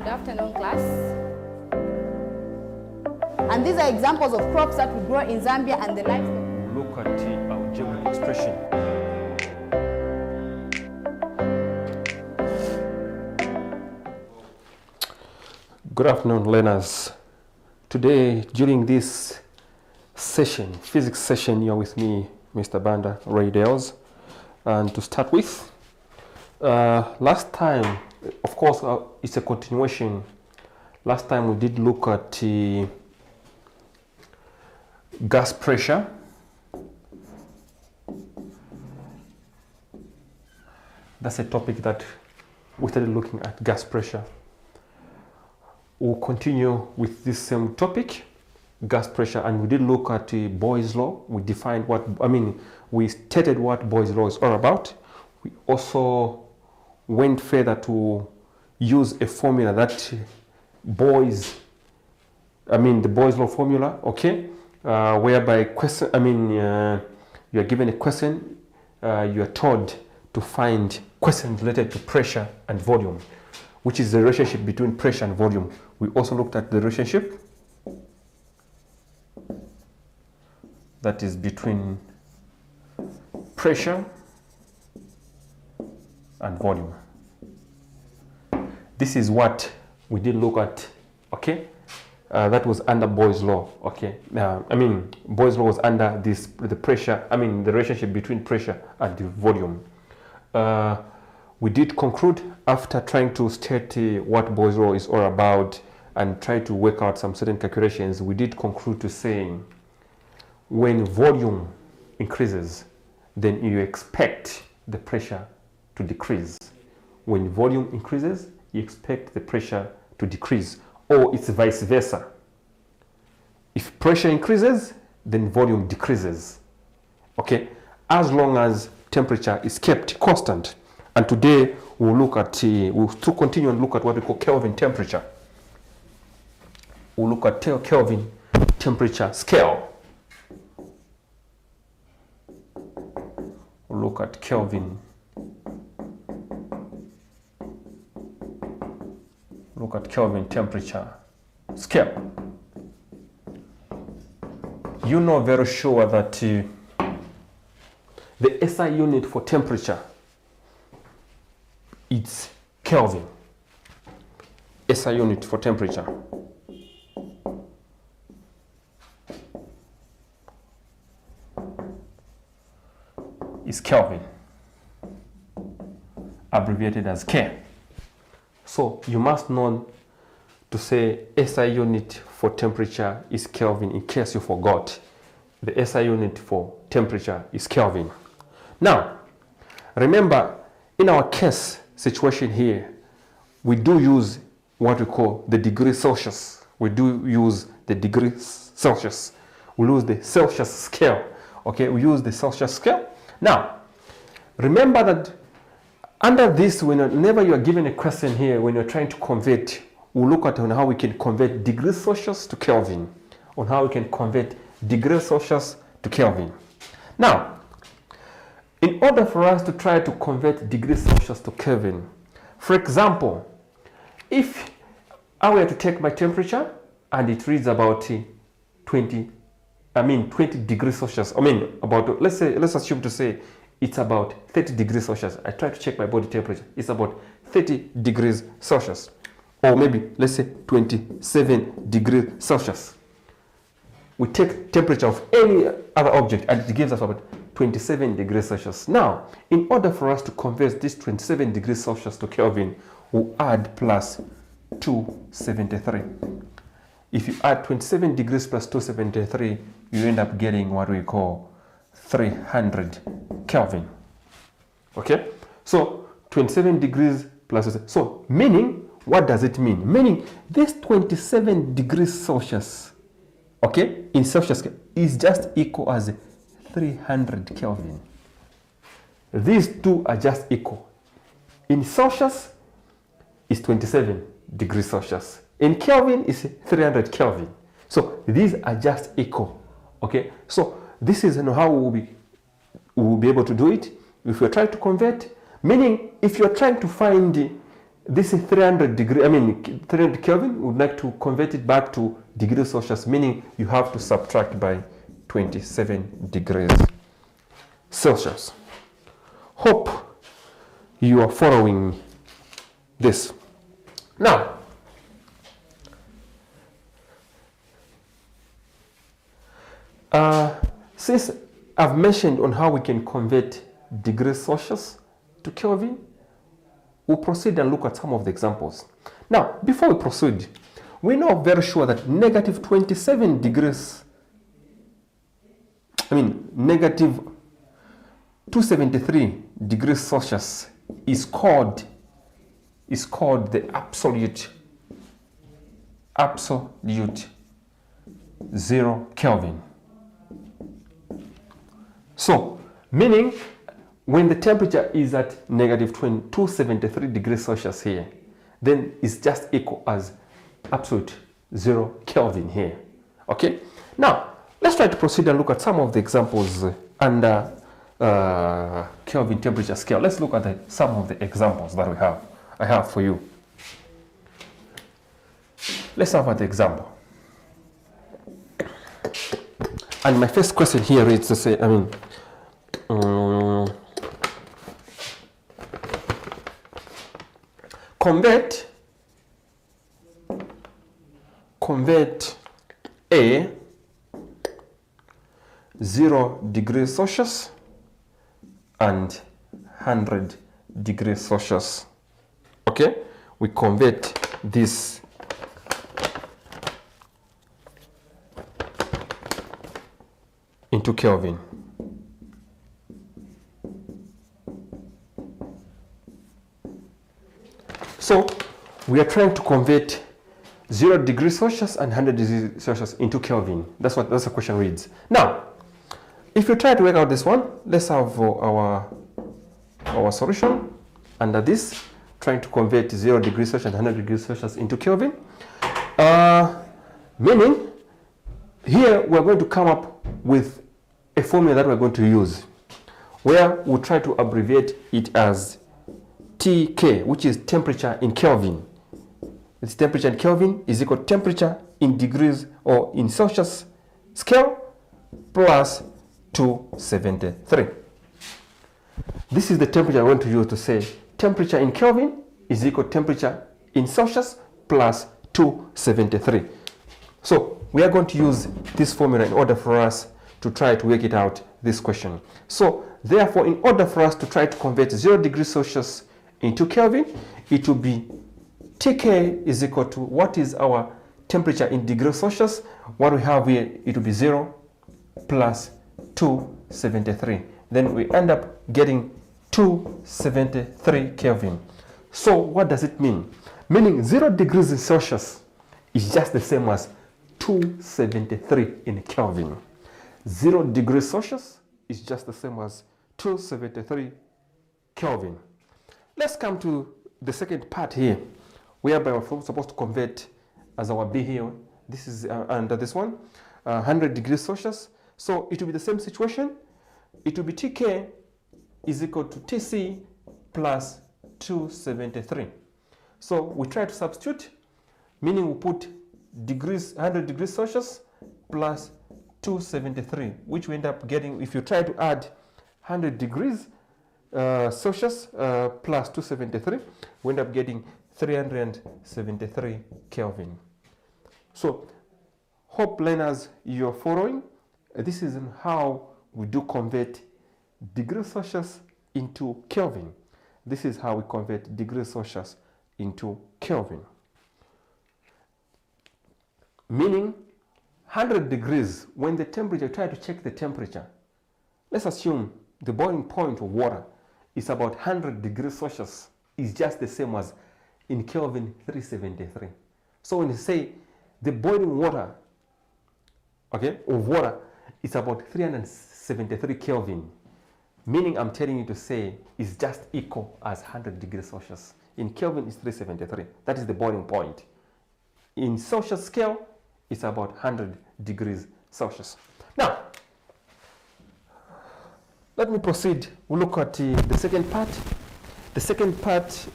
Good afternoon, class. And these are examples of crops that we grow in Zambia and the livestock. Look at our geographic expression. Good afternoon, learners. Today, during this session, physics session, you're with me, Mr. Banda Ray Dales. And to start with, last time, of course, it's a continuation. Last time we did look at gas pressure. That's a topic that we started looking at, gas pressure. We'll continue with this same topic, gas pressure, and we did look at Boyle's law. We defined we stated what Boyle's law is all about. We also went further to use a formula that the Boyle's law formula, okay, whereby you are given a question, you are told to find questions related to pressure and volume, which is the relationship between pressure and volume. We also looked at the relationship that is between pressure and volume. This is what we did look at, okay? That was under Boyle's law, okay? Boyle's law was under the relationship between pressure and the volume. We did conclude, after trying to state what Boyle's law is all about and try to work out some certain calculations, we did conclude to saying when volume increases, then you expect the pressure to decrease. When volume increases, you expect the pressure to decrease, or it's vice versa. If pressure increases, then volume decreases, okay, as long as temperature is kept constant. And today we'll still continue and look at what we call Kelvin temperature. We'll look at Kelvin temperature scale. We'll look at Kelvin. Look at Kelvin temperature scale. You know very sure that the SI unit for temperature, it's Kelvin. SI unit for temperature. Is Kelvin, abbreviated as K. So you must know to say SI unit for temperature is Kelvin in case you forgot. The SI unit for temperature is Kelvin. Now, remember, in our case situation here, we do use what we call the degree Celsius. We do use the degree Celsius. We use the Celsius scale. Okay, we use the Celsius scale. Now, remember that under this, whenever you are given a question here, when you're trying to convert, we'll look at how we can convert degrees Celsius to Kelvin, on how we can convert degrees Celsius to Kelvin. Now, in order for us to try to convert degrees Celsius to Kelvin, for example, if I were to take my temperature and it reads about 20 degrees Celsius, let's assume to say it's about 30 degrees Celsius. I try to check my body temperature. It's about 30 degrees Celsius. Or maybe, let's say 27 degrees Celsius. We take temperature of any other object and it gives us about 27 degrees Celsius. Now, in order for us to convert this 27 degrees Celsius to Kelvin, we'll add plus 273. If you add 27 degrees plus 273, you end up getting what we call 300 Kelvin. Okay? So 27 degrees plus, so meaning, what does it mean? Meaning this 27 degrees Celsius, okay, in Celsius is just equal as 300 Kelvin. These two are just equal. In Celsius is 27 degrees Celsius. In Kelvin is 300 Kelvin. So these are just equal. Okay, so this is how we will be able to do it. If you're trying to convert, meaning if you're trying to find this is 300 Kelvin. We would like to convert it back to degrees Celsius, meaning you have to subtract by 27 degrees Celsius. Hope you are following this. Now, since I've mentioned on how we can convert degrees Celsius to Kelvin, we'll proceed and look at some of the examples. Now, before we proceed, we know very sure that negative 27 degrees, negative 273 degrees Celsius is called the absolute 0 Kelvin. So, meaning when the temperature is at negative 273 degrees Celsius here, then it's just equal as absolute 0 Kelvin here. Okay? Now, let's try to proceed and look at some of the examples under Kelvin temperature scale. Let's look at some of the examples that I have for you. Let's have an example. And my first question here is to say, convert a 0 degrees Celsius and 100 degrees Celsius. Okay, we convert this into Kelvin. So we are trying to convert 0 degrees Celsius and 100 degrees Celsius into Kelvin. That's the question reads. Now, if you try to work out this one, let's have our solution under this, trying to convert 0 degrees Celsius and 100 degrees Celsius into Kelvin. Meaning, here we're going to come up with a formula that we're going to use, where we'll try to abbreviate it as TK, which is temperature in Kelvin. Its temperature in Kelvin is equal to temperature in degrees or in Celsius scale plus 273. This is the temperature I want to use to say temperature in Kelvin is equal to temperature in Celsius plus 273. So we are going to use this formula in order for us to try to work it out, this question. So therefore, in order for us to try to convert 0 degrees Celsius into Kelvin, it will be TK is equal to what is our temperature in degrees Celsius. What we have here, it will be 0 plus 273. Then we end up getting 273 Kelvin. So what does it mean? Meaning 0 degrees in Celsius is just the same as 273 in Kelvin. 0 degrees Celsius is just the same as 273 Kelvin. Let's come to the second part here, whereby we're supposed to convert as our B here. This is under this one, 100 degrees Celsius. So it will be the same situation. It will be TK is equal to TC plus 273. So we try to substitute, meaning we put degrees, 100 degrees Celsius plus 273, which we end up getting, if you try to add 100 degrees Celsius plus 273, we end up getting 373 Kelvin. So, hope learners, you're following. This is how we do convert degrees Celsius into Kelvin. This is how we convert degrees Celsius into Kelvin. Meaning, 100 degrees, when the temperature, try to check the temperature. Let's assume the boiling point of water is about 100 degrees Celsius. Is just the same as in Kelvin 373. So when you say the boiling water, okay, of water is about 373 Kelvin, meaning I'm telling you to say it's just equal as 100 degrees Celsius. In Kelvin it's 373. That is the boiling point. In Celsius scale, it's about 100 degrees Celsius. Now, let me proceed. We'll look at the second part. The second part,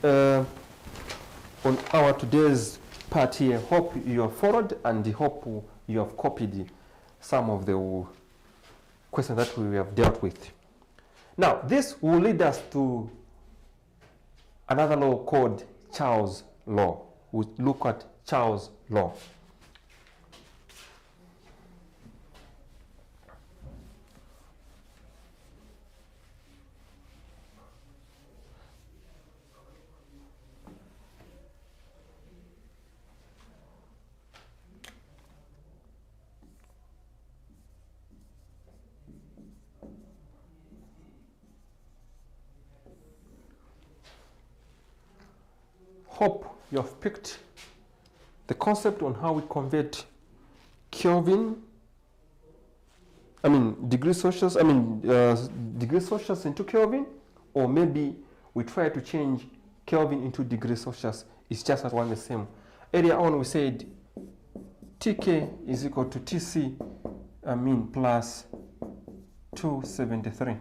on our today's part here. Hope you have followed and hope you have copied some of the questions that we have dealt with. Now, this will lead us to another law called Charles' law. We'll look at Charles' law. Hope you have picked the concept on how we convert Kelvin, degrees Celsius into Kelvin, or maybe we try to change Kelvin into degrees Celsius. It's just at one the same. Earlier on we said TK is equal to TC plus 273,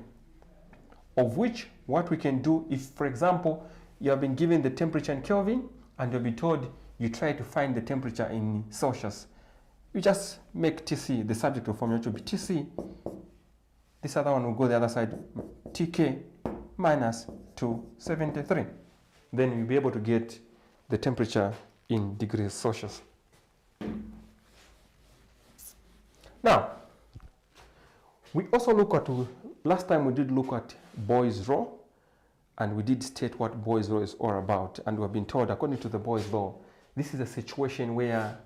of which what we can do if, for example, you have been given the temperature in Kelvin and you'll be told you try to find the temperature in Celsius. You just make TC the subject of formula to be TC. This other one will go the other side, TK minus 273. Then you'll be able to get the temperature in degrees Celsius. Now, we also look at, last time we did look at Boyle's law, and we did state what Boyle's law is all about. And we have been told, according to the Boyle's law, this is a situation where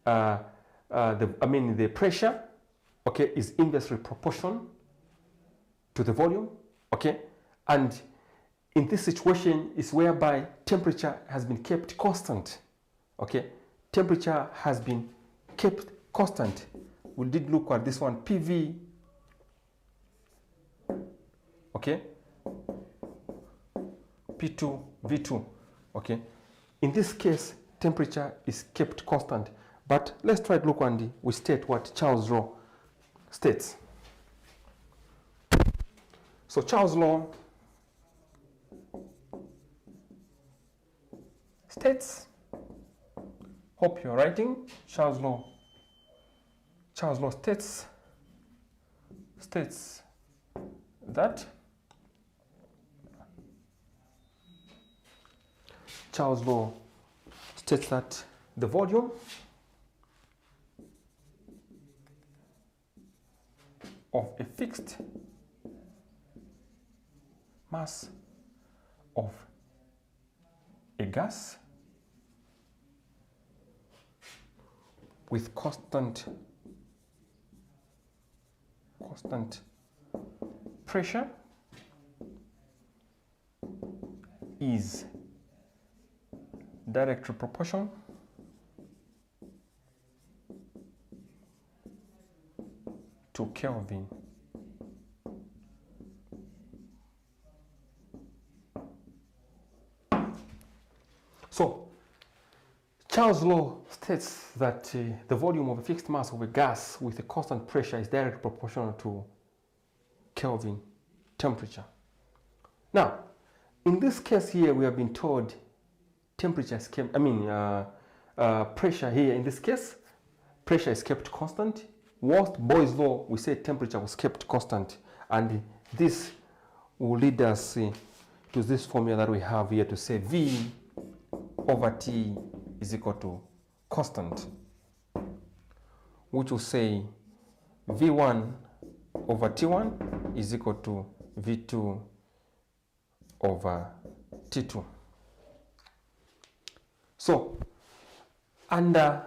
the pressure, okay, is inversely proportional to the volume, okay? And in this situation is whereby temperature has been kept constant, okay? Temperature has been kept constant. We did look at this one, PV, okay? P2, V2, okay? In this case, temperature is kept constant. But let's try to look and we state what Charles' law states. So Charles' law states, hope you're writing, Charles' law states that Charles' law states that the volume of a fixed mass of a gas with constant pressure is directly proportional to Kelvin. So Charles' law states that the volume of a fixed mass of a gas with a constant pressure is directly proportional to Kelvin temperature. Now, in this case here, we have been told temperature is kept, pressure here, in this case, pressure is kept constant. Whilst Boyle's law, we said temperature was kept constant. And this will lead us to this formula that we have here to say V over T is equal to constant, which will say V1 over T1 is equal to V2 over T2. So, under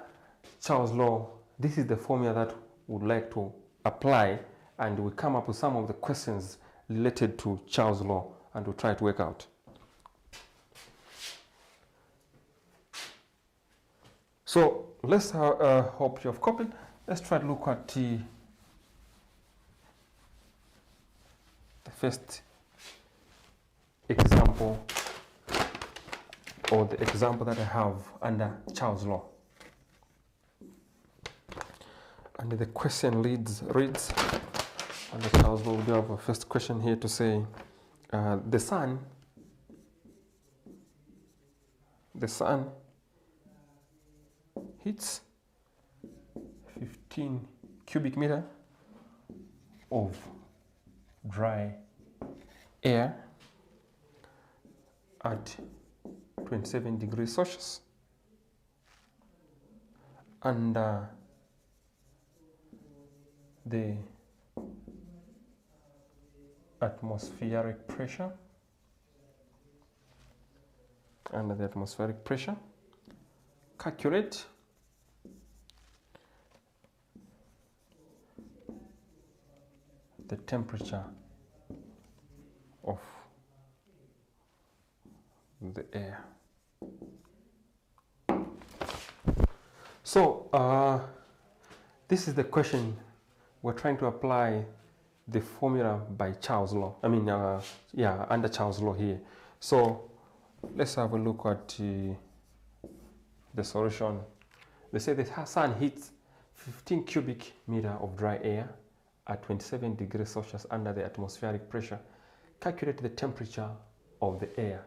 Charles' law, this is the formula that we would like to apply, and we come up with some of the questions related to Charles' law, and we'll try to work out. So, let's hope you have copied. Let's try to look at the first example, or the example that I have under Charles' law. And the question reads, under Charles' law, we do have a first question here to say, the sun the sun hits 15 cubic meter of dry air at 27 degrees Celsius under the atmospheric pressure, calculate the temperature of the air. So this is the question. We're trying to apply the formula by Charles' law. Under Charles' law here. So let's have a look at the solution. They say the sun hits 15 cubic meter of dry air at 27 degrees Celsius under the atmospheric pressure. Calculate the temperature of the air.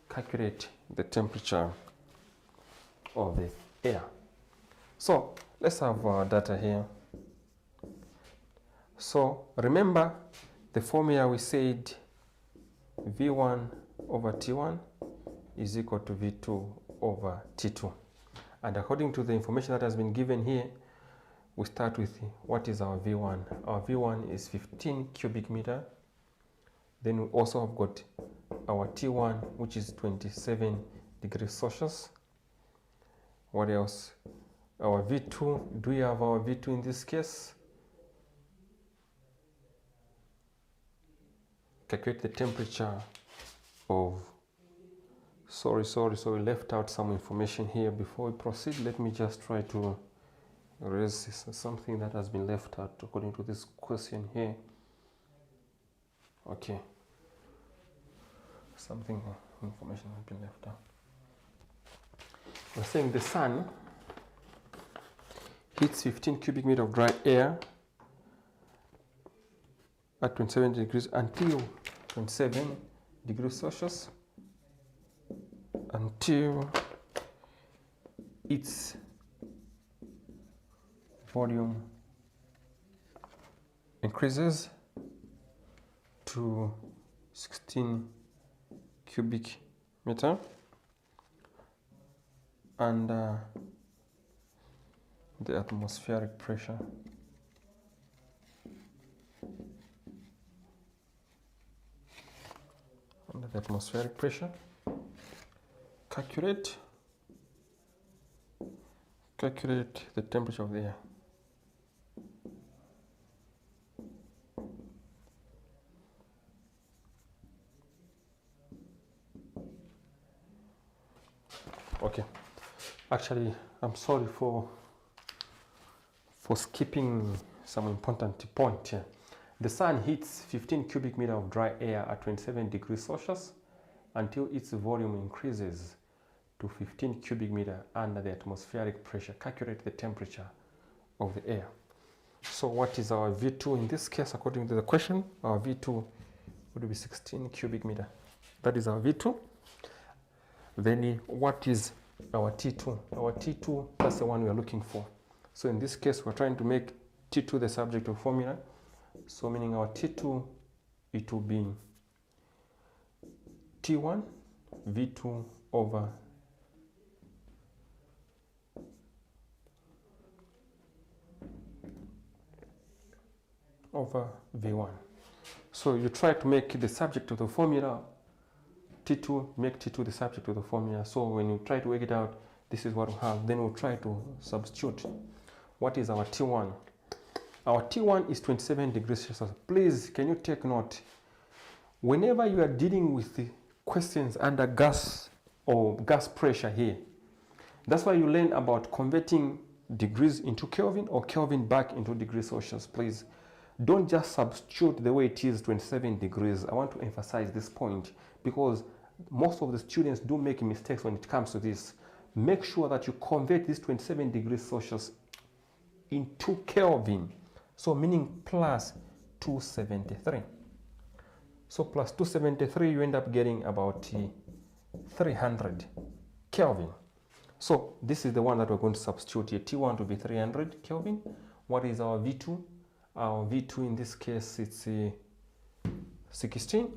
Calculate the temperature of the air. So let's have our data here. So remember the formula we said V1 over T1 is equal to V2 over T2. And according to the information that has been given here, we start with what is our V1. Our V1 is 15 cubic meter. Then we also have got our T1, which is 27 degrees Celsius. What else? Our V2, do we have our V2 in this case? Calculate the temperature of, sorry, we left out some information here. Before we proceed, let me just try to erase this, something that has been left out according to this question here. Okay, information has been left out. We're saying the sun hits 15 cubic meter of dry air at 27 degrees until 27 degrees Celsius until its volume increases to 16 cubic meter under the atmospheric pressure. Under the atmospheric pressure, calculate the temperature of the air. Okay, actually I'm sorry for skipping some important point here. The sun hits 15 cubic meter of dry air at 27 degrees Celsius until its volume increases to 15 cubic meter under the atmospheric pressure. Calculate the temperature of the air. So what is our V2 in this case? According to the question, our V2 would be 16 cubic meter. That is our V2. Then what is our T2? Our T2, that's the one we are looking for. So in this case, we're trying to make T2 the subject of formula. So meaning our T2, it will be T1 V2 over V1. So you try to make the subject of the formula T2, make T2 the subject of the formula. So when you try to work it out, this is what we have. Then we'll try to substitute. What is our T1? Our T1 is 27 degrees Celsius. Please, can you take note? Whenever you are dealing with the questions under gas or gas pressure here, that's why you learn about converting degrees into Kelvin or Kelvin back into degrees Celsius. Please, don't just substitute the way it is 27 degrees. I want to emphasize this point because most of the students do make mistakes when it comes to this. Make sure that you convert this 27 degrees Celsius into Kelvin. So meaning plus 273. So plus 273, you end up getting about 300 Kelvin. So this is the one that we're going to substitute here. T1 to be 300 Kelvin. What is our V2? Our V2 in this case, it's 16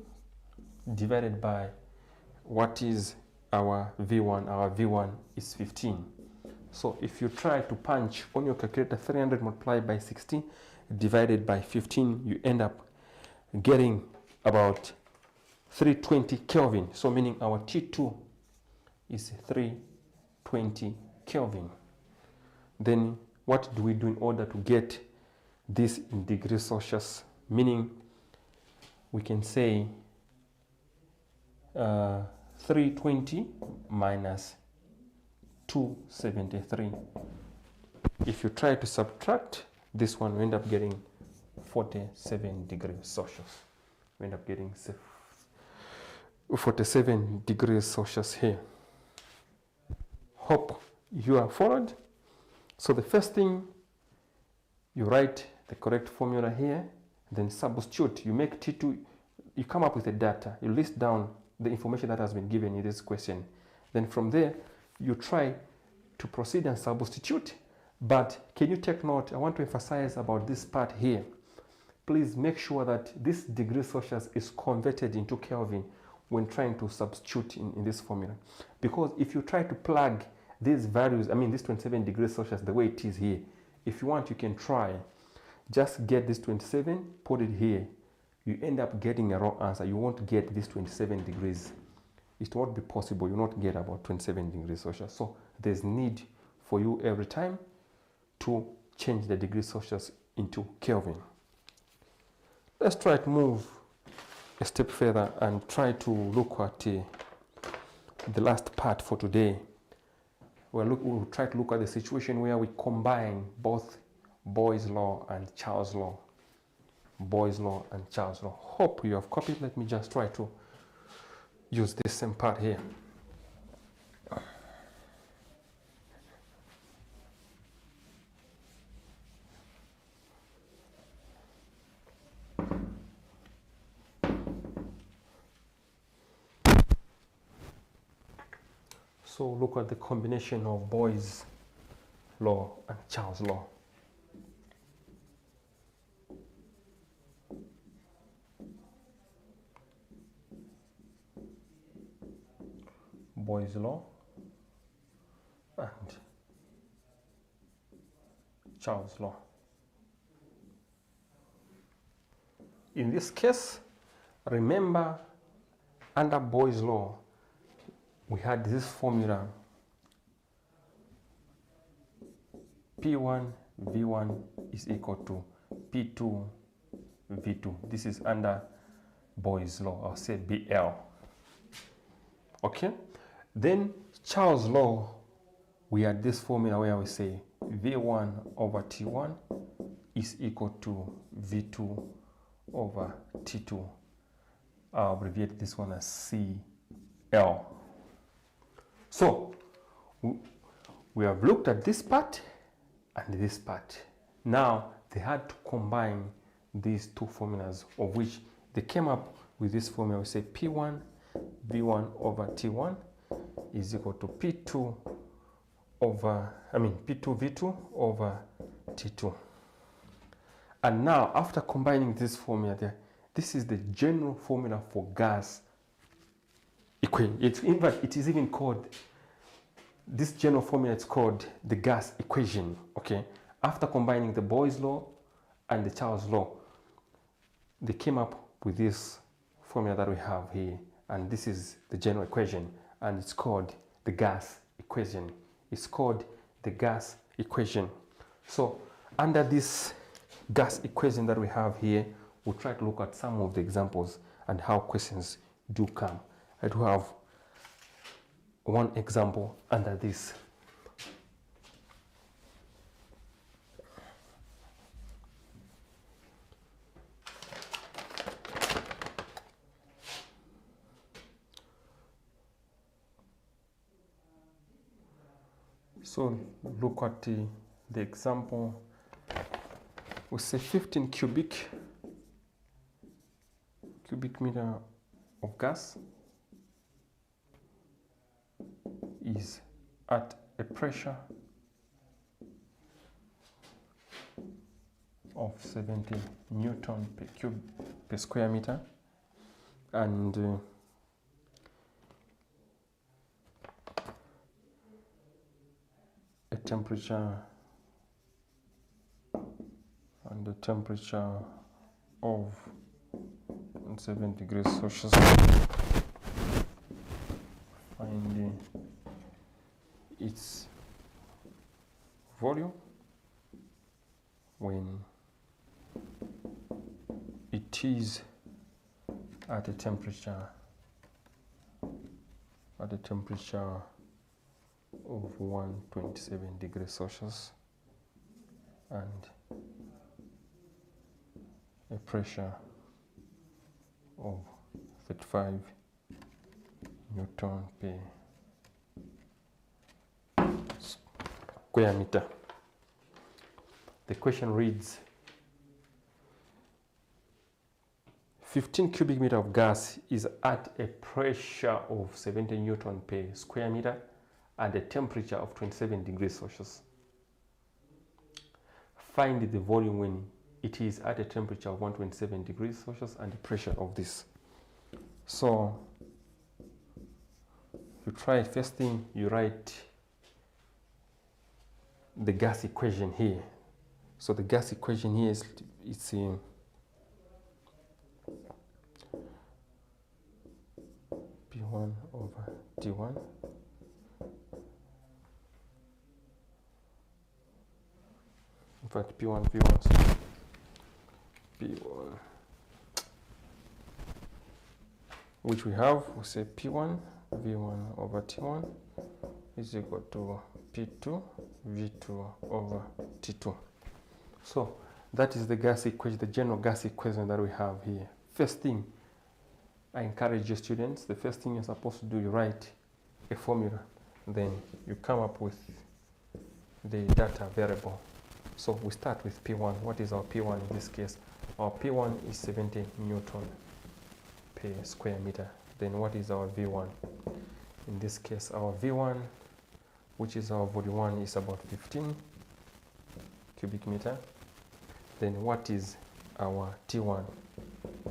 divided by what is our V1? Our V1 is 15. So if you try to punch on your calculator 300 multiplied by 16 divided by 15, you end up getting about 320 Kelvin. So meaning our T2 is 320 Kelvin. Then what do we do in order to get this in degrees Celsius? Meaning we can say 320 minus 273. If you try to subtract this one, we end up getting 47 degrees Celsius. We end up getting 47 degrees Celsius here. Hope you are followed. So the first thing, you write the correct formula here, then substitute. You make T2, you come up with the data, you list down the information that has been given in this question. Then from there, you try to proceed and substitute. But can you take note? I want to emphasize about this part here. Please make sure that this degree Celsius is converted into Kelvin when trying to substitute in this formula. Because if you try to plug these values, I mean this 27 degrees Celsius the way it is here, if you want, you can try. Just get this 27, put it here. You end up getting a wrong answer. You won't get this 27 degrees. It won't be possible. You will not get about 27 degrees Celsius. So there's need for you every time to change the degree Celsius into Kelvin. Let's try to move a step further and try to look at the last part for today. We'll try to look at the situation where we combine both Boyle's law and Charles' law. Boyle's law and Charles' law. Hope you have copied. Let me just try to use this same part here. So look at the combination of Boyle's law and Charles' law. Boyle's law and Charles' law. In this case, remember, under Boyle's law, we had this formula P1 V1 is equal to P2 V2. This is under Boyle's law, I'll say BL. Okay? Then Charles' law, we had this formula where we say V1 over T1 is equal to V2 over T2. I'll abbreviate this one as CL. So we have looked at this part and this part. Now they had to combine these two formulas, of which they came up with this formula. We say P1 V1 over T1 is equal to P2 V2 over T2. And now after combining this formula there, this is the general formula for gas equation. In fact, it is even called, this general formula is called the gas equation. Okay, after combining the Boyle's law and the Charles' law, they came up with this formula that we have here, and this is the general equation, and it's called the gas equation. It's called the gas equation. So under this gas equation that we have here, we'll try to look at some of the examples and how questions do come. I do have one example under this. So look at the example. We say 15 cubic meter of gas is at a pressure of 70 Newton per square meter, and a temperature of 7 degrees Celsius. Find its volume when it is at a temperature of 127 degrees Celsius and a pressure of 35 Newton per square meter. The question reads, 15 cubic meter of gas is at a pressure of 70 Newton per square meter and a temperature of 27 degrees Celsius. Find the volume when it is at a temperature of 127 degrees Celsius and the pressure of this. So you try, first thing you write the gas equation here. So the gas equation here is P1 over T1 in fact P1 V1 so P1, which we say P1 V1 over T1 is equal to P2 V2 over T2. So that is the gas equation, the general gas equation that we have here. First thing, I encourage your students, the first thing you're supposed to do, you write a formula, then you come up with the data variable. So we start with P1. What is our P1 in this case? Our P1 is 70 Newton per square meter. Then what is our V1? In this case, our V1, which is our volume 1, is about 15 cubic meter. Then what is our T1?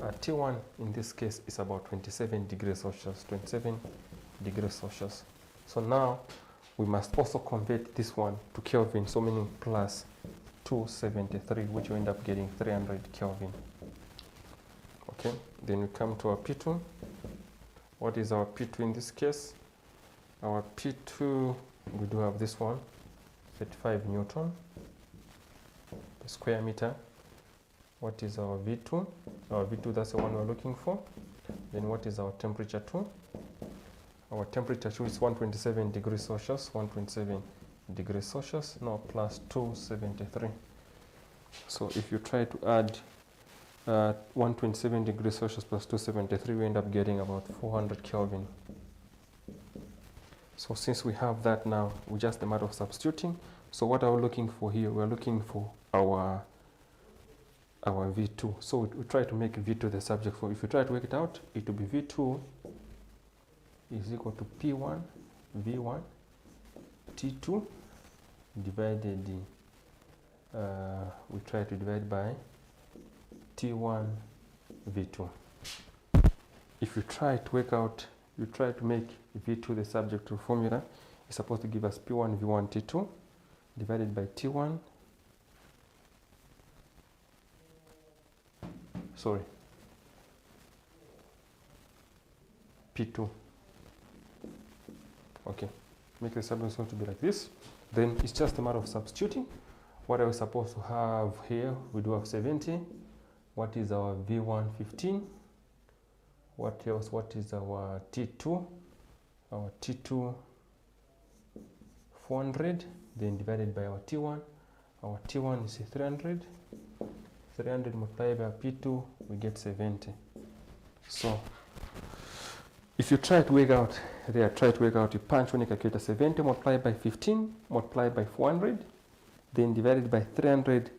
Our T1 in this case is about 27 degrees Celsius. 27 degrees Celsius. So now we must also convert this one to Kelvin, so meaning plus 273, which you end up getting 300 Kelvin. Okay, then we come to our P2. What is our P2 in this case? Our P2, we do have this one, 35 Newton per square meter. What is our V2? Our V2, that's the one we're looking for. Then what is our temperature 2? Our temperature 2 is 127 degrees Celsius, 127 degrees Celsius, now plus 273. So if you try to add 127 degrees Celsius plus 273, we end up getting about 400 Kelvin. So since we have that now, we just a matter of substituting. So what are we looking for here? We're looking for our V2. So we try to make V2 the subject for. If you try to work it out, it will be V2 is equal to P1 V1 T2 divided we try to divide by T1 V2. If you try to work out, you try to make V2 the subject to formula, it's supposed to give us P1 V1 T2 divided by T1, sorry, P2. Okay, make the subject to be like this. Then it's just a matter of substituting. What are we supposed to have here? We do have 70. What is our V1 15? What else? What is our T2? Our T2 400, then divided by our T1. Our T1 is 300. 300 multiplied by P2, we get 70. So if you try to work out there, you punch on a calculator 70 multiplied by 15 multiplied by 400, then divided by 300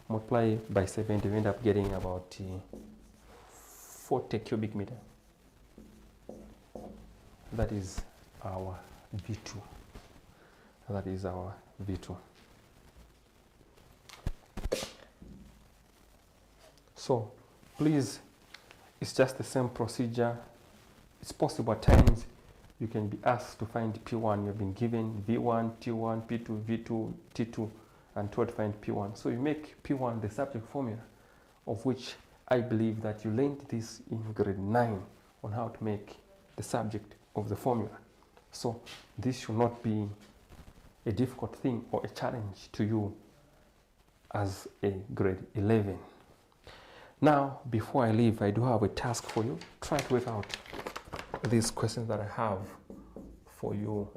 multiplied by 70, we end up getting about 40 cubic meter. That is our V2. That is our V2. So please, it's just the same procedure. It's possible at times you can be asked to find P1. You've been given V1, T1, P2, V2, T2, and told to find P1. So you make P1 the subject formula, of which I believe that you learned this in grade 9 on how to make the subject of the formula. So this should not be a difficult thing or a challenge to you as a grade 11. Now, before I leave, I do have a task for you. Try to work out these questions that I have for you.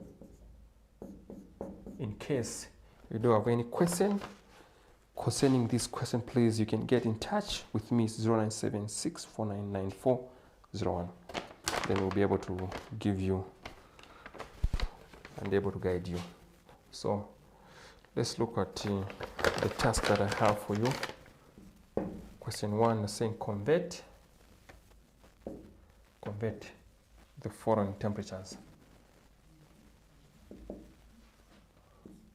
In case you do have any question concerning this question, please, you can get in touch with me. It's 0976499401. Then we'll be able to give you and able to guide you. So let's look at the task that I have for you. Question 1 is saying convert the following temperatures.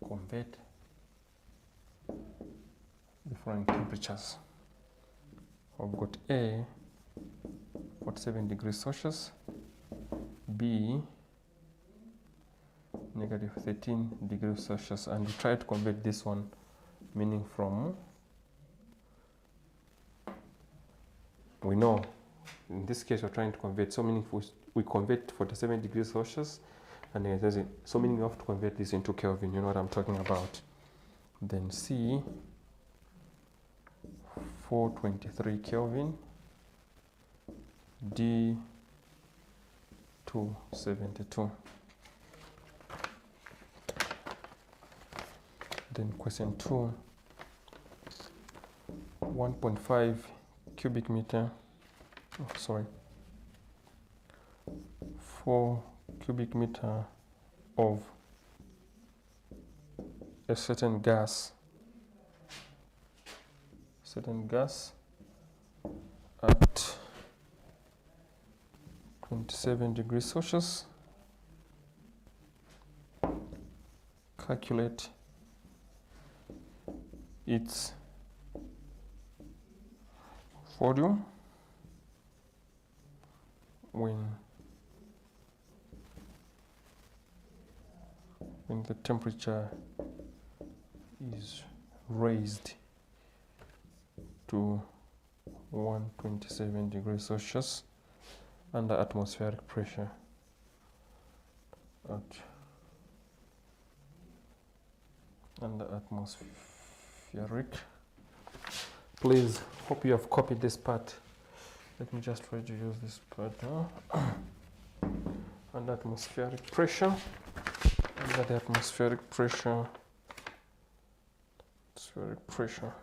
Convert the following temperatures. I've got A, 47 degrees Celsius, B, negative 13 degrees Celsius, and we try to convert this one, meaning from, we know in this case we're trying to convert, so meaning we convert 47 degrees Celsius, and then so meaning we have to convert this into Kelvin. You know what I'm talking about. Then C, 423 Kelvin, D, 272. Then question 2, 1.5 cubic meter, 4 cubic meter of a certain gas at 27 degrees Celsius. Calculate its volume when the temperature is raised to 127 degrees Celsius under atmospheric pressure. Under atmospheric. Please, hope you have copied this part. Let me just try to use this part now. Under atmospheric pressure. Under the atmospheric pressure. Atmospheric pressure.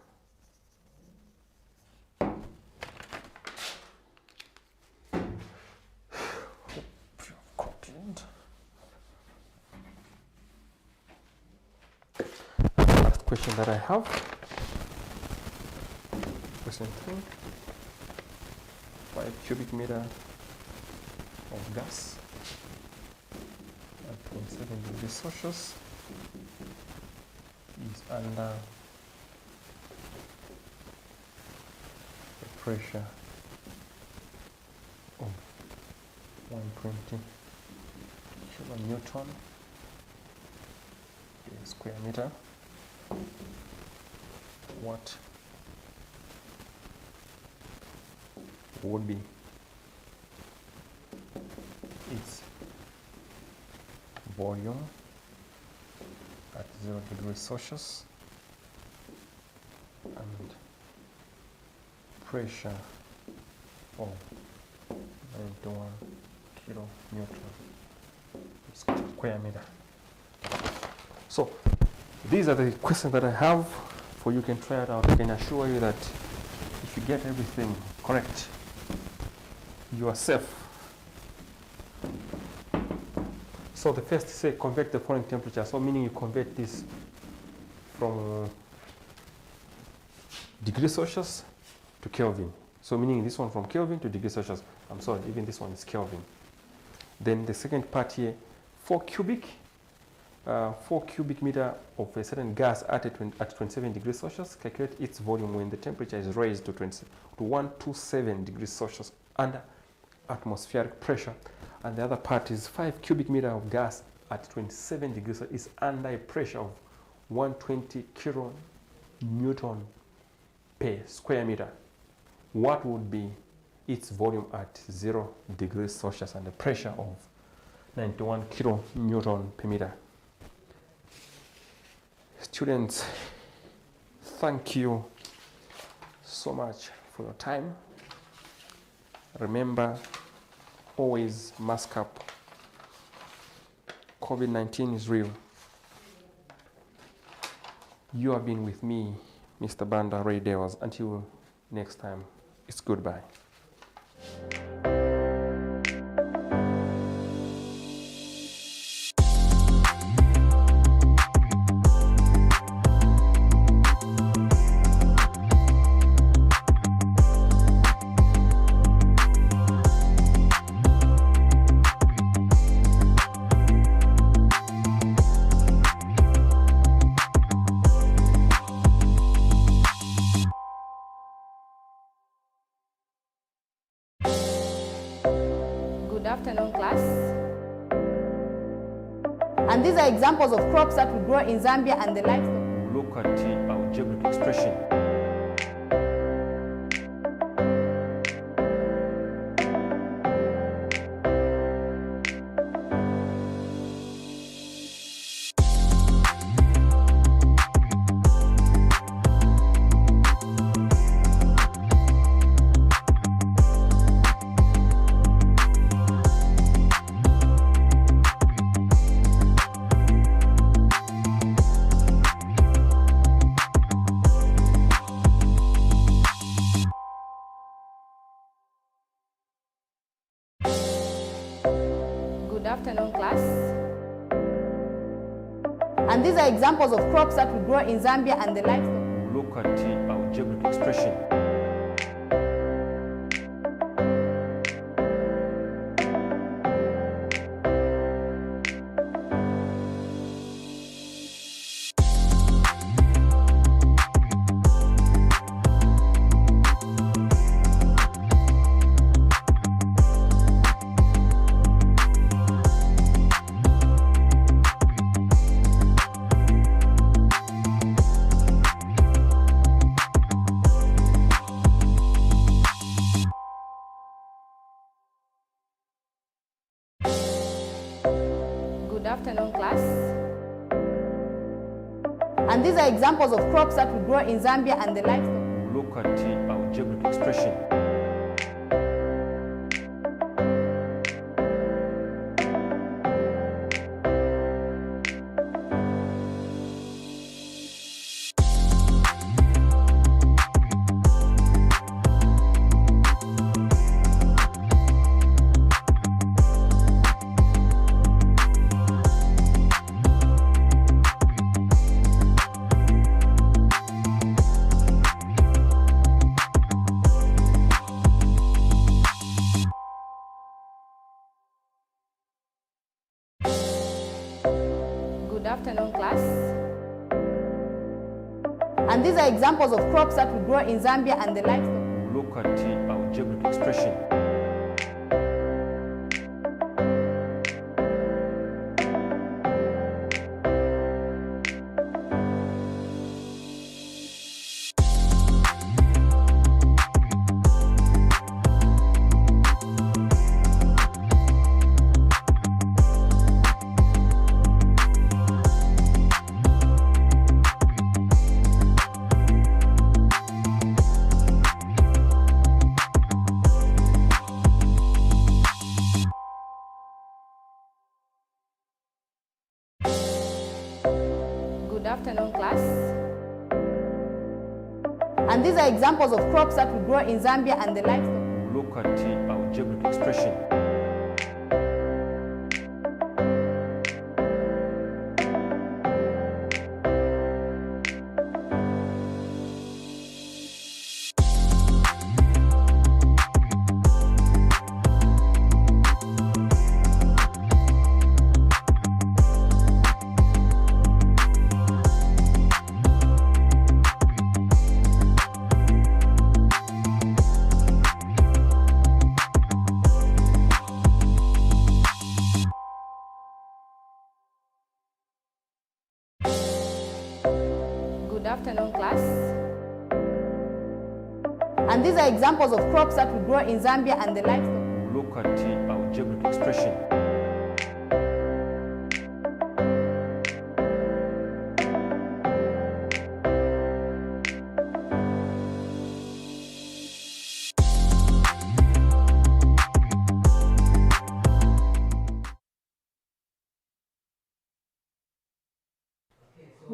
Hope you've copied. Last question that I have. Question 3. 5 cubic meter of gas at 27 degrees Celsius is under the pressure of 120 kilonewton per square meter. What would be its volume at 0 degrees Celsius and pressure of 91 kilonewton per square meter. So these are the questions that I have for you. Can try it out. I can assure you that if you get everything correct, you are safe. So the first say convert the following temperature. So meaning you convert this from degrees Celsius to Kelvin. So meaning this one from Kelvin to degrees Celsius. I'm sorry, even this one is Kelvin. Then the second part here, 4 cubic meter of a certain gas at 27 degrees Celsius, calculate its volume when the temperature is raised to 127 degrees Celsius under atmospheric pressure. And the other part is 5 cubic meter of gas at 27 degrees Celsius is under a pressure of 120 kilonewton per square meter. What would be its volume at 0 degrees Celsius and a pressure of 91 kilonewton per meter? Students, thank you so much for your time. Remember, always mask up. COVID-19 is real. You have been with me, Mr. Banda Ray Devils. Until next time, it's goodbye. Good afternoon, class. And these are examples of crops that we grow in Zambia and the livestock. Look at our geographic expression. Good afternoon, class. And these are examples of crops that we grow in Zambia and the livestock. Look at our geographic expression. Good afternoon, class. And these are examples of crops that we grow in Zambia and the livestock. Look at our geographic expression. Good afternoon, class. And these are examples of crops that we grow in Zambia and the livestock. Look at our geographic expression. Good afternoon, class. And these are examples of crops that we grow in Zambia and the livestock. Look at our geographic expression. Good afternoon, class. And these are examples of crops that we grow in Zambia and the livestock. We'll look at our geographic expression.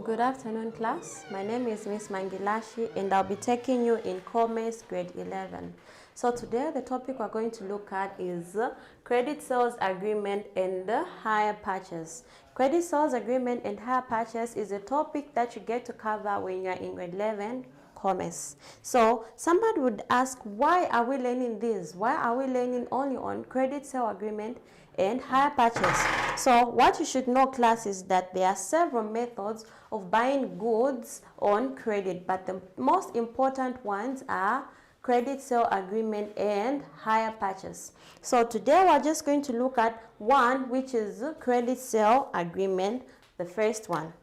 Good afternoon, class. My name is Miss Mangilashi and I'll be taking you in Commerce Grade 11. So today the topic we're going to look at is Credit Sales Agreement and Hire Purchase. Credit Sales Agreement and Hire Purchase is a topic that you get to cover when you're in Grade 11 Commerce. So somebody would ask, why are we learning this? Why are we learning only on Credit Sale Agreement and Hire Purchase? So what you should know, class, is that there are several methods of buying goods on credit, but the most important ones are Credit Sale Agreement and Hire Purchase. So today we're just going to look at one, which is Credit Sale Agreement, the first one.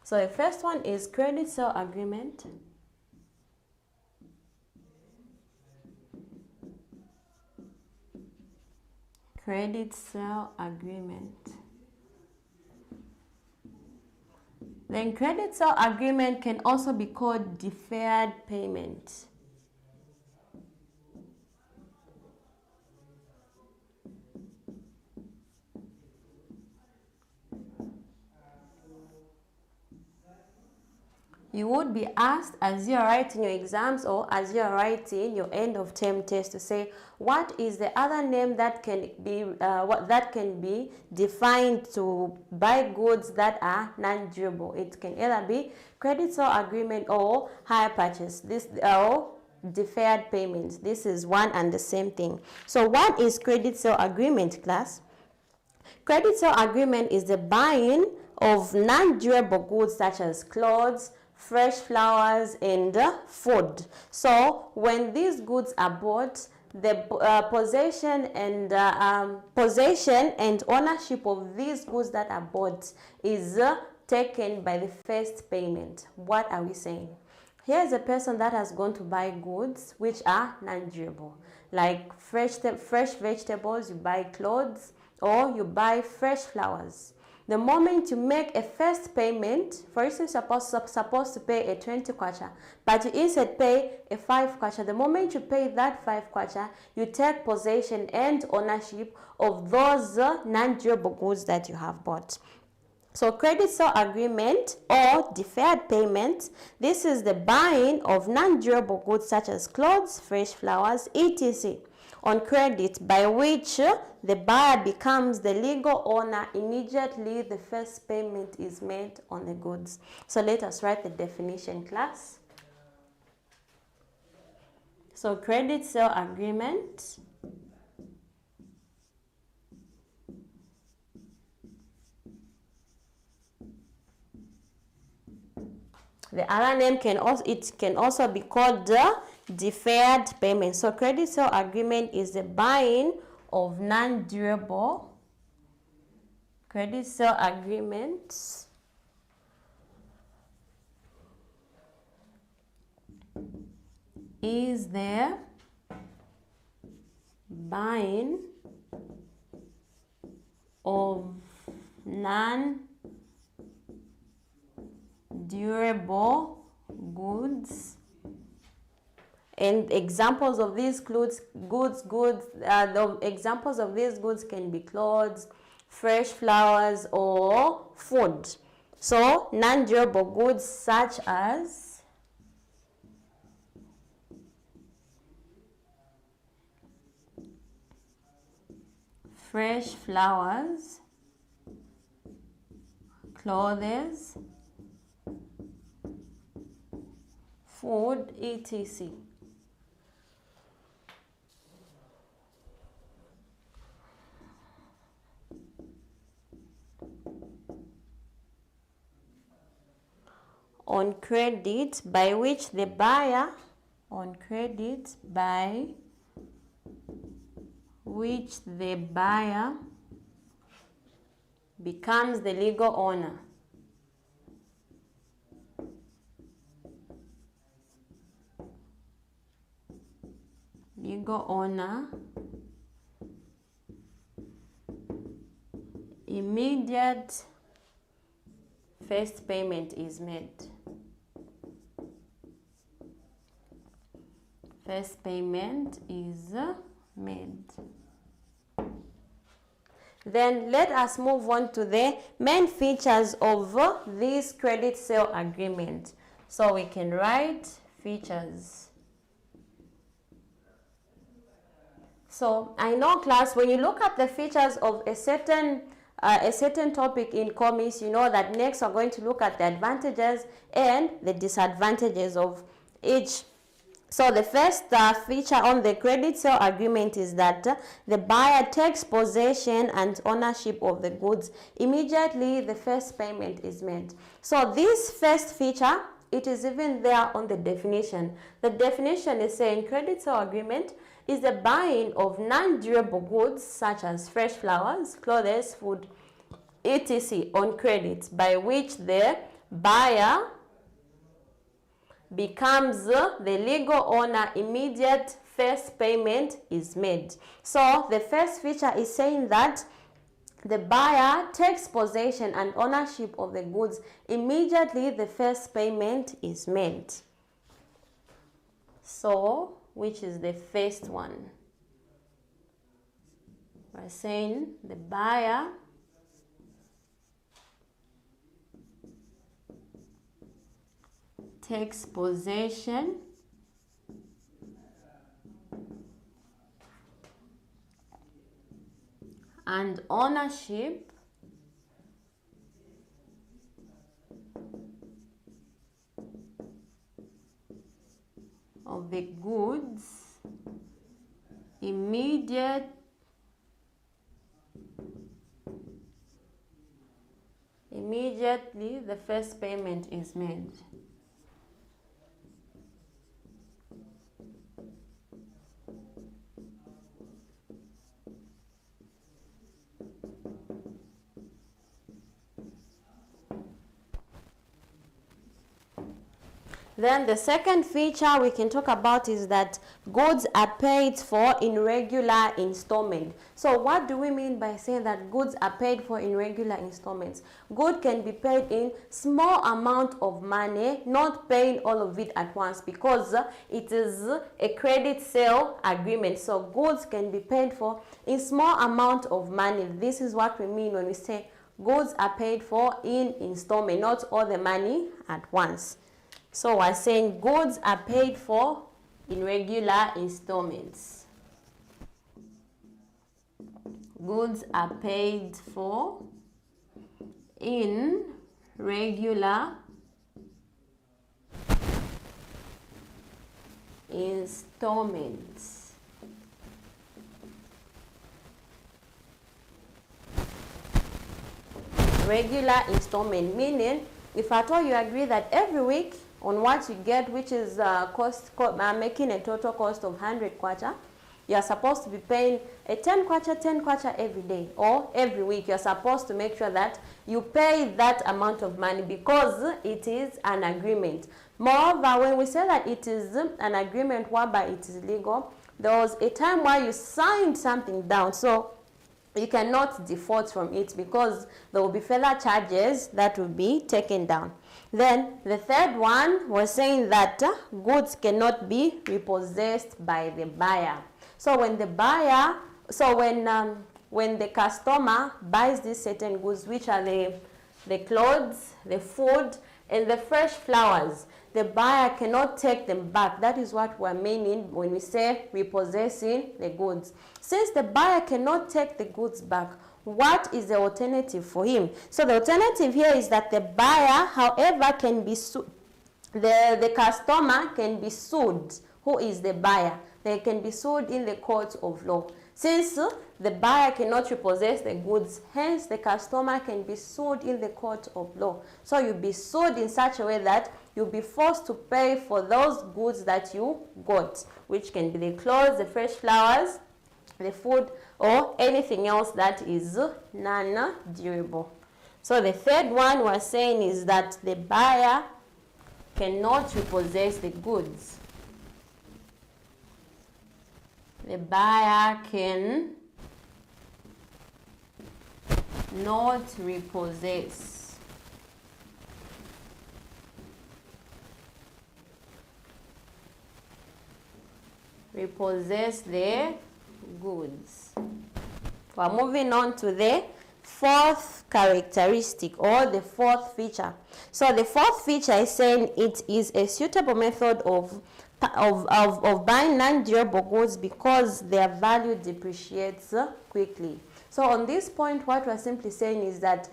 So the first one is Credit Sale Agreement. Credit Sale Agreement. Then Credit Sale Agreement can also be called deferred payment. You would be asked as you are writing your exams or as you are writing your end of term test to say what is the other name that can be defined to buy goods that are non-durable. It can either be Credit Sale Agreement or Hire Purchase. This or deferred payments. This is one and the same thing. So what is Credit Sale Agreement, class? Credit Sale Agreement is the buying of non-durable goods such as clothes, fresh flowers, and food. So when these goods are bought, the possession and ownership of these goods that are bought is taken by the first payment. What are we saying? Here's a person that has gone to buy goods which are non-durable, like fresh vegetables. You buy clothes or you buy fresh flowers. The moment you make a first payment, for instance, you're supposed to pay a 20 kwacha, but you instead pay a 5 kwacha. The moment you pay that 5 kwacha, you take possession and ownership of those non-durable goods that you have bought. So Credit Sale Agreement or deferred payment, this is the buying of non-durable goods such as clothes, fresh flowers, etc. on credit, by which the buyer becomes the legal owner immediately the first payment is made on the goods. So let us write the definition, class. So Credit Sale Agreement the other name can also be called the deferred payment. So Credit Sale Agreement is the buying of non-durable. Credit Sale Agreements is the buying of non-durable goods. And examples of these goods can be clothes, fresh flowers, or food. So non-durable goods such as fresh flowers, clothes, food, etc. On credit, by which the buyer becomes the legal owner. legal owner, immediate first payment is made. First payment is made. Then let us move on to the main features of this credit sale agreement. So we can write features. So I know, class, when you look at the features of a certain topic in commerce, you know that next we're going to look at the advantages and the disadvantages of each. So the first feature on the credit sale agreement is that the buyer takes possession and ownership of the goods immediately the first payment is made. So this first feature, it is even there on the definition. The definition is saying credit sale agreement is the buying of non-durable goods such as fresh flowers, clothes, food, etc. on credit, by which the buyer becomes the legal owner immediate first payment is made. So the first feature is saying that the buyer takes possession and ownership of the goods immediately the first payment is made. So, which is the first one? We're saying the buyer takes possession and ownership of the goods immediately the first payment is made. Then the second feature we can talk about is that goods are paid for in regular installment. So what do we mean by saying that goods are paid for in regular installments? Good can be paid in small amount of money, not paying all of it at once, because it is a credit sale agreement. So goods can be paid for in small amount of money. This is what we mean when we say goods are paid for in installment, not all the money at once. So we're saying goods are paid for in regular installments. Goods are paid for in regular installments. Regular installment, meaning if at all you agree that every week on what you get, which is making a total cost of 100 kwacha, you are supposed to be paying a 10 kwacha every day or every week. You are supposed to make sure that you pay that amount of money because it is an agreement. Moreover, when we say that it is an agreement whereby it is legal, there was a time where you signed something down, so you cannot default from it because there will be further charges that will be taken down. Then the third one was saying that goods cannot be repossessed by the buyer. So when the buyer, when the customer buys these certain goods, which are the clothes, the food, and the fresh flowers, the buyer cannot take them back. That is what we're meaning when we say repossessing the goods. Since the buyer cannot take the goods back, what is the alternative for him? So the alternative here is that the buyer, however, can be sued. The customer can be sued. Who is the buyer? They can be sued in the courts of law. Since the buyer cannot repossess the goods, hence the customer can be sued in the court of law. So you'll be sued in such a way that you'll be forced to pay for those goods that you got, which can be the clothes, the fresh flowers, the food, or anything else that is non-durable. So the third one we're saying is that the buyer cannot repossess the goods. the buyer can not repossess the goods. We're moving on to the fourth characteristic or the fourth feature. So the fourth feature is saying it is a suitable method of buying non-durable goods because their value depreciates quickly. So on this point, what we're simply saying is that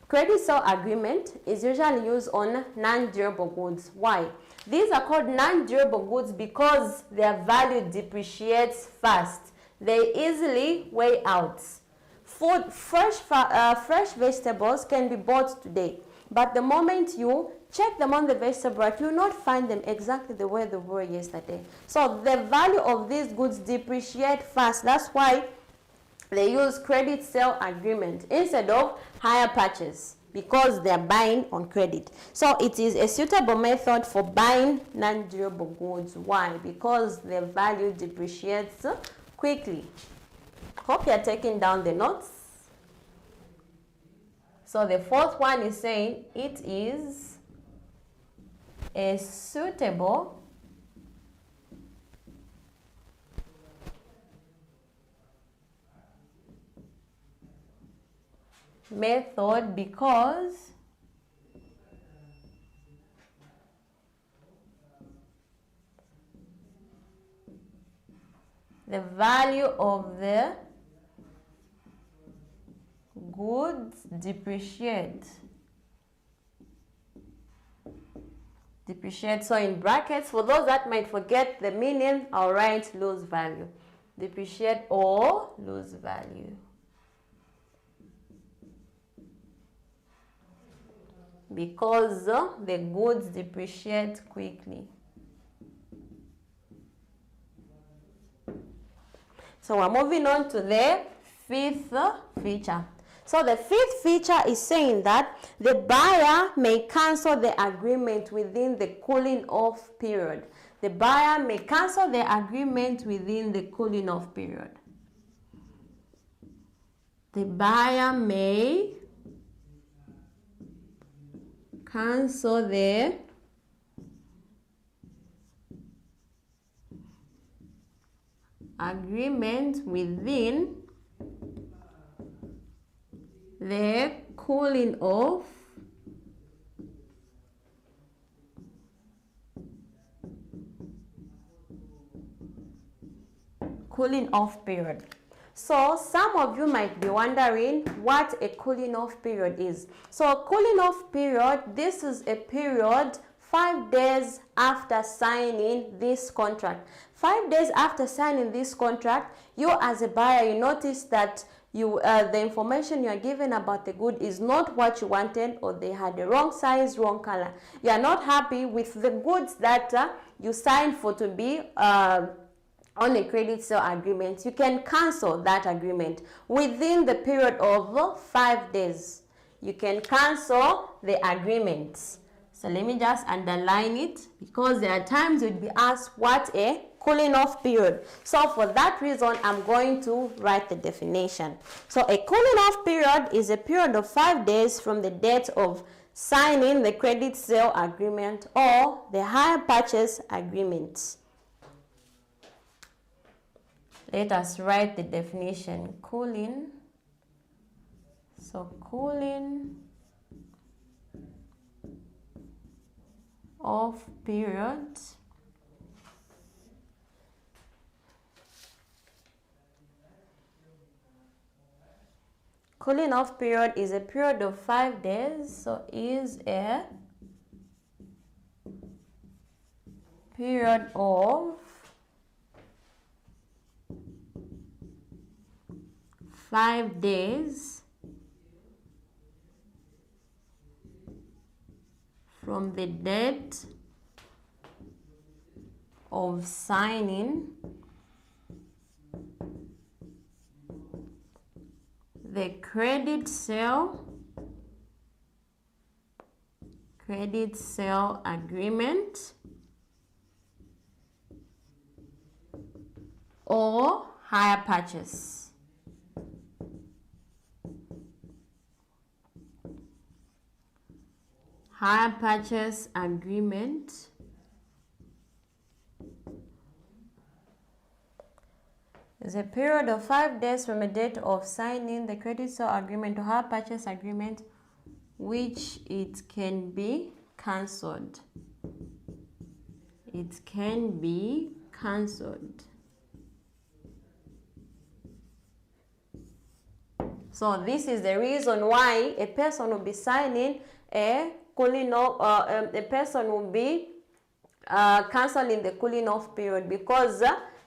credit sale agreement is usually used on non-durable goods. Why? These are called non-durable goods because their value depreciates fast. They easily weigh out. Food, fresh vegetables can be bought today, but the moment you check them on the vegetable, you will not find them exactly the way they were yesterday. So the value of these goods depreciate fast. That's why they use credit sale agreement instead of hire purchase, because they're buying on credit. So it is a suitable method for buying non-durable goods. Why? Because their value depreciates quickly. Hope you're taking down the notes. So the fourth one is saying it is a suitable method because the value of the goods depreciate. So in brackets, for those that might forget the meaning, I'll write lose value. Depreciate or lose value. Because the goods depreciate quickly. So we're moving on to the fifth feature. So the fifth feature is saying that the buyer may cancel the agreement within the cooling off period. The buyer may cancel the agreement within the cooling off period. The buyer may cancel the agreement within the cooling off period. So some of you might be wondering what a cooling off period is. So a cooling off period, this is a period 5 days after signing this contract. 5 days after signing this contract, you as a buyer, you notice that the information you are given about the good is not what you wanted, or they had the wrong size, wrong color. You are not happy with the goods that you signed for to be on a credit sale agreement. You can cancel that agreement within the period of 5 days. You can cancel the agreement. So let me just underline it, because there are times you'd be asked what a cooling off period. So for that reason, I'm going to write the definition. So a cooling off period is a period of 5 days from the date of signing the credit sale agreement or the hire purchase agreement. Let us write the definition. Cooling. So cooling off period cooling off period is a period of 5 days. So is a period of 5 days from the date of signing the credit sale agreement or hire purchase. Hire purchase agreement is a period of 5 days from the date of signing the credit sale agreement or hire purchase agreement, which it can be cancelled. It can be cancelled. So this is the reason why a person will be signing a cooling off, a person will be cancelling the cooling off period because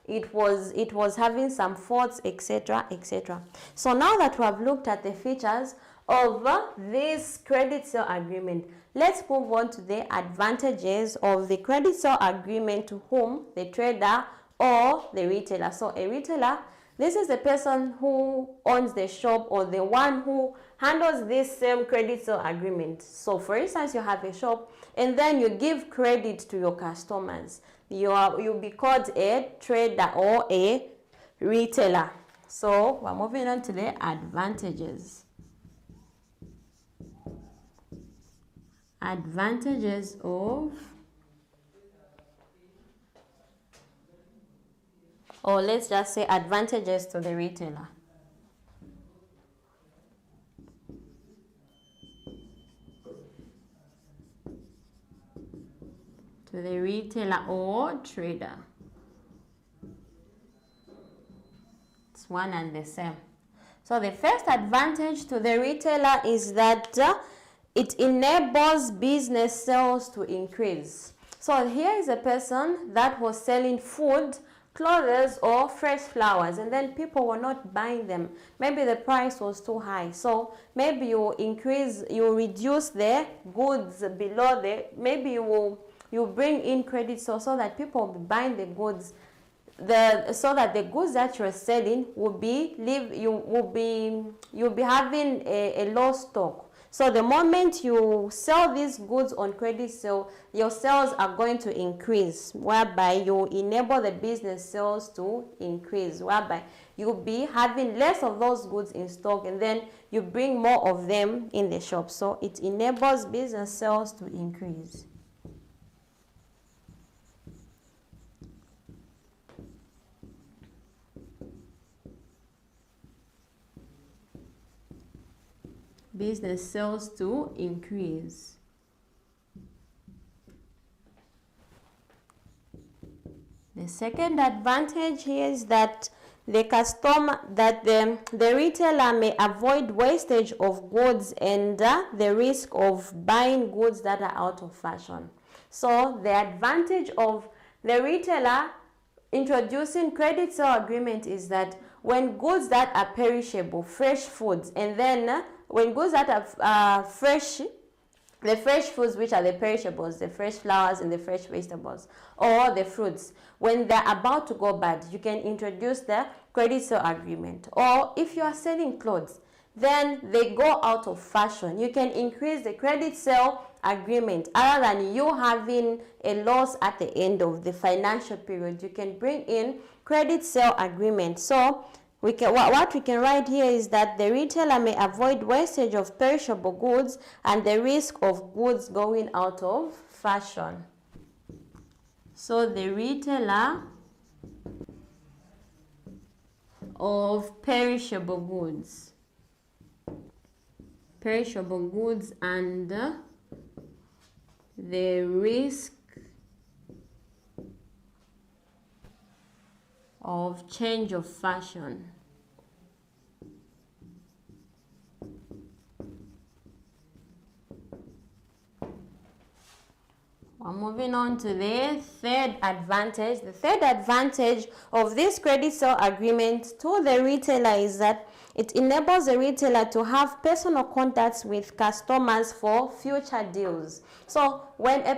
it was having some faults, etc., etc. So now that we have looked at the features of this credit sale agreement, let's move on to the advantages of the credit sale agreement to whom? The trader or the retailer. So a retailer, this is the person who owns the shop or the one who handles this same credit sale agreement. So for instance, you have a shop and then you give credit to your customers. You'll be called a trader or a retailer. So we're moving on to the advantages. Advantages of, or let's just say advantages to the retailer. To the retailer or trader. It's one and the same. So the first advantage to the retailer is that it enables business sales to increase. So here is a person that was selling food, clothes or fresh flowers, and then people were not buying them. Maybe the price was too high. So maybe you reduce the goods below maybe you bring in credit so that people will be buying the goods. So that the goods that you're selling you'll be having a low stock. So the moment you sell these goods on credit sale, your sales are going to increase, whereby you enable the business sales to increase, whereby you'll be having less of those goods in stock and then you bring more of them in the shop. So it enables business sales to increase. Business sales to increase. The second advantage here is that the retailer may avoid wastage of goods and the risk of buying goods that are out of fashion. So the advantage of the retailer introducing credit sale agreement is that when goods that are perishable, fresh foods, and then when goods that are fresh, the fresh foods, which are the perishables, the fresh flowers and the fresh vegetables, or the fruits, when they're about to go bad, you can introduce the credit sale agreement. Or if you are selling clothes, then they go out of fashion, you can increase the credit sale agreement. Other than you having a loss at the end of the financial period, you can bring in credit sale agreement. So what we can write here is that the retailer may avoid wastage of perishable goods and the risk of goods going out of fashion. So the retailer of perishable goods and the risk of change of fashion. We're moving on to the third advantage. The third advantage of this credit sale agreement to the retailer is that it enables the retailer to have personal contacts with customers for future deals. So when a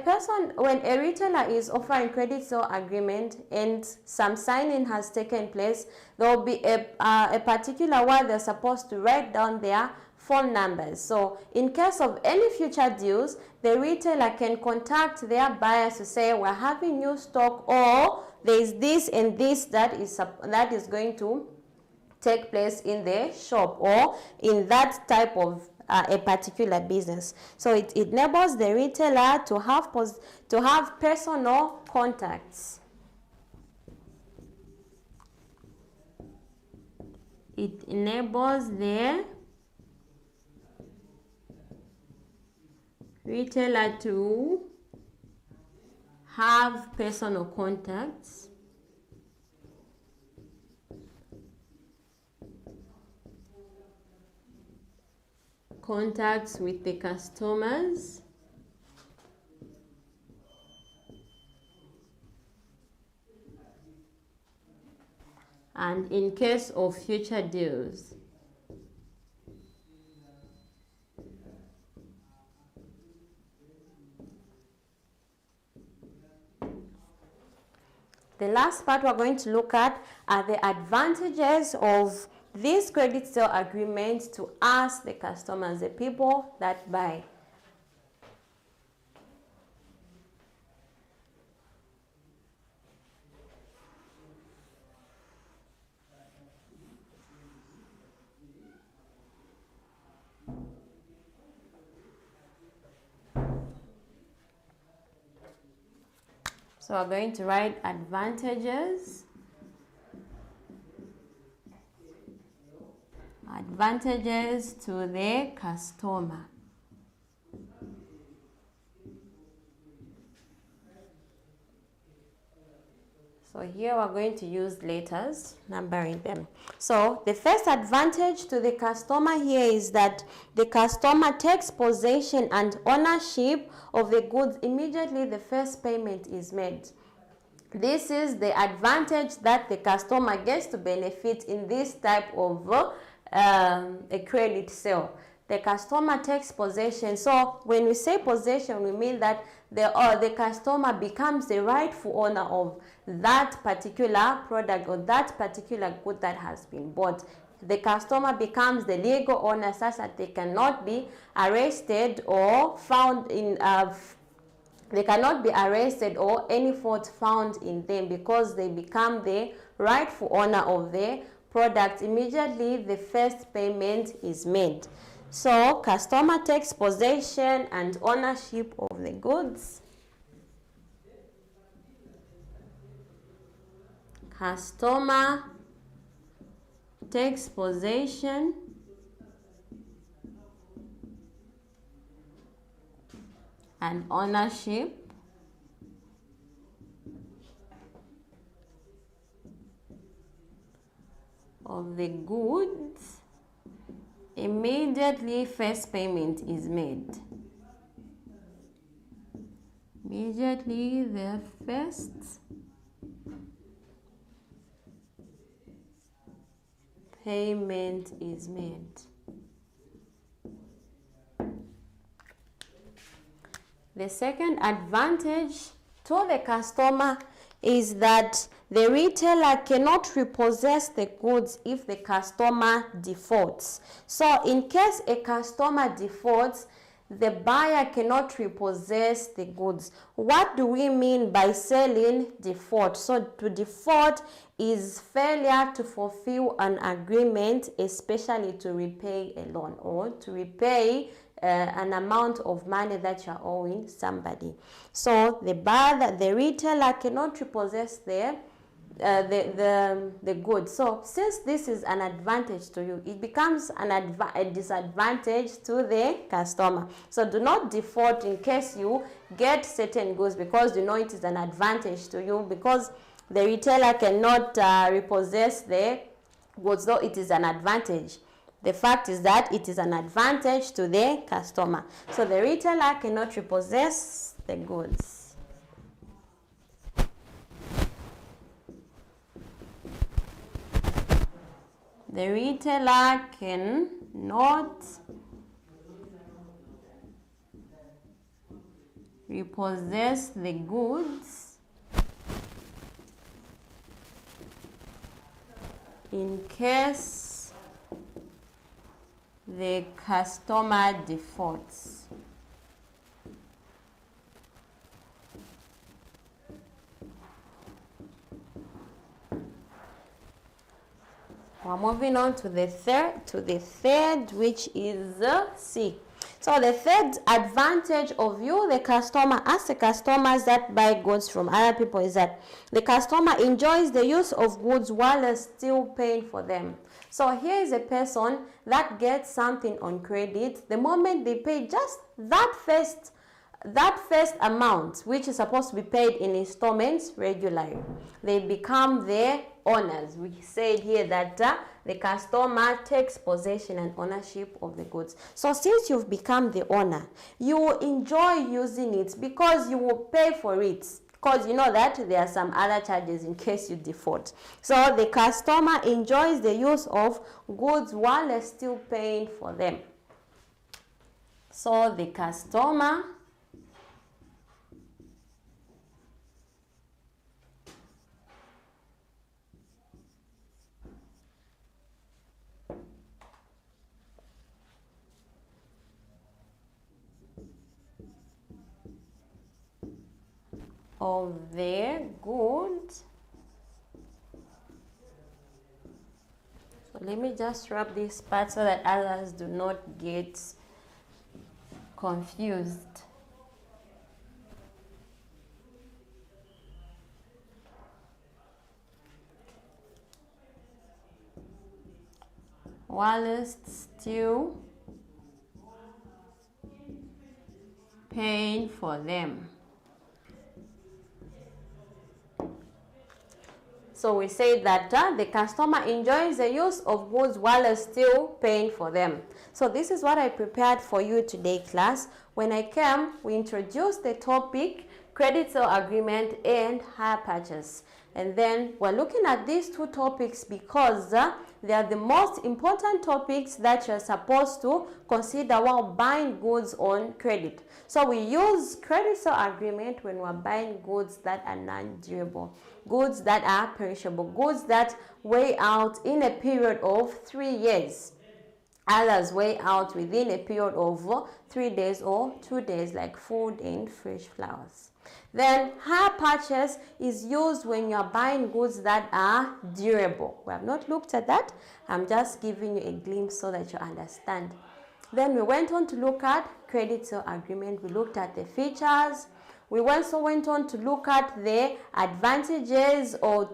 retailer is offering credit sale agreement and some signing has taken place, there will be a particular where they're supposed to write down their phone numbers. So in case of any future deals, the retailer can contact their buyers to say, we're having new stock, or there is this and this that is going to take place in the shop or in that type of a particular business. So it enables the retailer to have personal contacts. It enables the retailer to have personal contacts with the customers and in case of future deals. The last part we're going to look at are the advantages of this credit sale agreement to us, the customers, the people that buy. So we're going to write advantages. Advantages to the customer. So here we're going to use letters, numbering them. So the first advantage to the customer here is that the customer takes possession and ownership of the goods immediately the first payment is made. This is the advantage that the customer gets to benefit in this type of a credit sale. The customer takes possession. So when we say possession, we mean that the customer becomes the rightful owner of that particular product or that particular good that has been bought. The customer becomes the legal owner such that they cannot be arrested or found in they cannot be arrested or any fault found in them, because they become the rightful owner of the product immediately the first payment is made. So customer takes possession and ownership of the goods. Customer takes possession and ownership of the goods immediately first payment is made. Immediately the first payment is made. The second advantage to the customer is that the retailer cannot repossess the goods if the customer defaults. So in case a customer defaults, the buyer cannot repossess the goods. What do we mean by selling default? So to default is failure to fulfill an agreement, especially to repay a loan or to repay an amount of money that you are owing somebody. So the retailer cannot repossess the goods. So since this is an advantage to you, it becomes a disadvantage to the customer. So do not default in case you get certain goods, because you know it is an advantage to you, because the retailer cannot repossess the goods, though it is an advantage. The fact is that it is an advantage to the customer. So the retailer cannot repossess the goods. The retailer cannot repossess the goods in case the customer defaults. We're moving on to the third, which is C. So the third advantage of you, the customer, as the customers that buy goods from other people, is that the customer enjoys the use of goods while still paying for them. So here is a person that gets something on credit. The moment they pay just that first amount, which is supposed to be paid in installments regularly, they become the owners. We said here that the customer takes possession and ownership of the goods. So since you've become the owner, you will enjoy using it because you will pay for it, because you know that there are some other charges in case you default. So the customer enjoys the use of goods while they're still paying for them. So the customer of their goods. So let me just wrap this part so that others do not get confused. Whilst still paying for them. So we say that the customer enjoys the use of goods while still paying for them. So this is what I prepared for you today, class. When I came, we introduced the topic credit sale agreement and hire purchase. And then we're looking at these two topics because they are the most important topics that you're supposed to consider while buying goods on credit. So we use credit sale agreement when we're buying goods that are non-durable, goods that are perishable, goods that weigh out in a period of 3 years. Others weigh out within a period of 3 days or 2 days, like food and fresh flowers. Then hire purchase is used when you're buying goods that are durable. We have not looked at that. I'm just giving you a glimpse so that you understand. Then we went on to look at credit sale agreement. We looked at the features. We also went on to look at the advantages of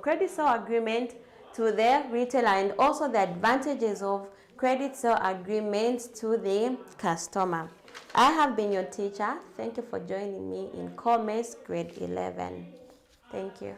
credit sale agreement to the retailer, and also the advantages of credit sale agreements to the customer. I have been your teacher. Thank you for joining me in Commerce Grade 11. Thank you.